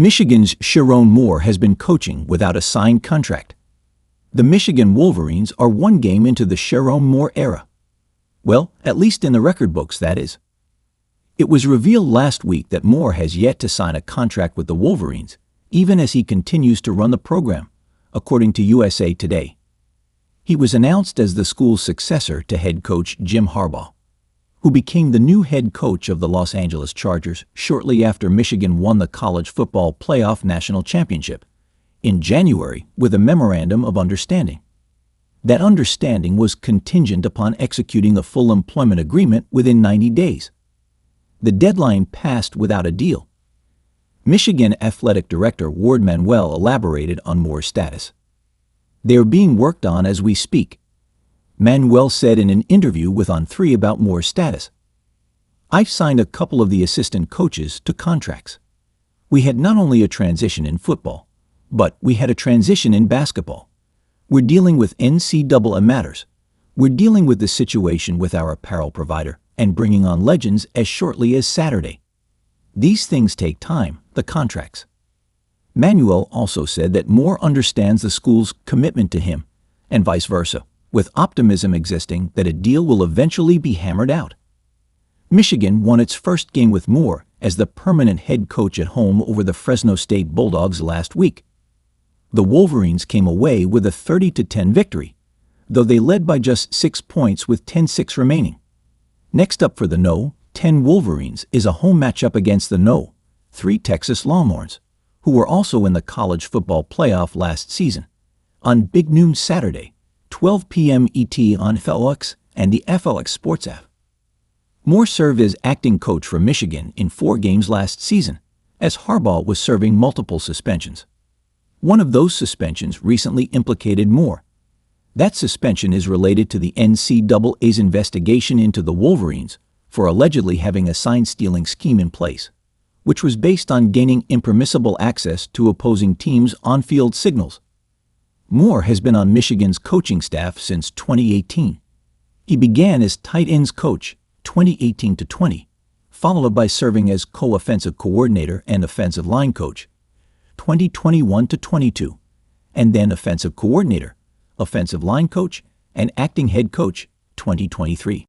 Michigan's Sherrone Moore has been coaching without a signed contract. The Michigan Wolverines are one game into the Sherrone Moore era. Well, at least in the record books, that is. It was revealed last week that Moore has yet to sign a contract with the Wolverines, even as he continues to run the program, according to USA Today. He was announced as the school's successor to head coach Jim Harbaugh, who became the new head coach of the Los Angeles Chargers shortly after Michigan won the college football playoff national championship in January with a memorandum of understanding. That understanding was contingent upon executing a full employment agreement within 90 days. The deadline passed without a deal. Michigan Athletic Director Warde Manuel elaborated on Moore's status. "They are being worked on as we speak," Manuel said in an interview with On3 about Moore's status. "I've signed a couple of the assistant coaches to contracts. We had not only a transition in football, but we had a transition in basketball. We're dealing with NCAA matters. We're dealing with the situation with our apparel provider and bringing on legends as shortly as Saturday. These things take time, the contracts." Manuel also said that Moore understands the school's commitment to him, and vice versa, with optimism existing that a deal will eventually be hammered out. Michigan won its first game with Moore as the permanent head coach at home over the Fresno State Bulldogs last week. The Wolverines came away with a 30-10 victory, though they led by just 6 points with 10-6 remaining. Next up for the No. 10 Wolverines is a home matchup against the No. 3 Texas Longhorns, who were also in the college football playoff last season, on Big Noon Saturday, 12 p.m. ET on FLX and the FLX Sports app. Moore served as acting coach for Michigan in 4 games last season, as Harbaugh was serving multiple suspensions. One of those suspensions recently implicated Moore. That suspension is related to the NCAA's investigation into the Wolverines for allegedly having a sign-stealing scheme in place, which was based on gaining impermissible access to opposing teams' on-field signals. Moore has been on Michigan's coaching staff since 2018. He began as tight ends coach 2018-20, followed by serving as co-offensive coordinator and offensive line coach 2021-22, and then offensive coordinator, offensive line coach, and acting head coach 2023.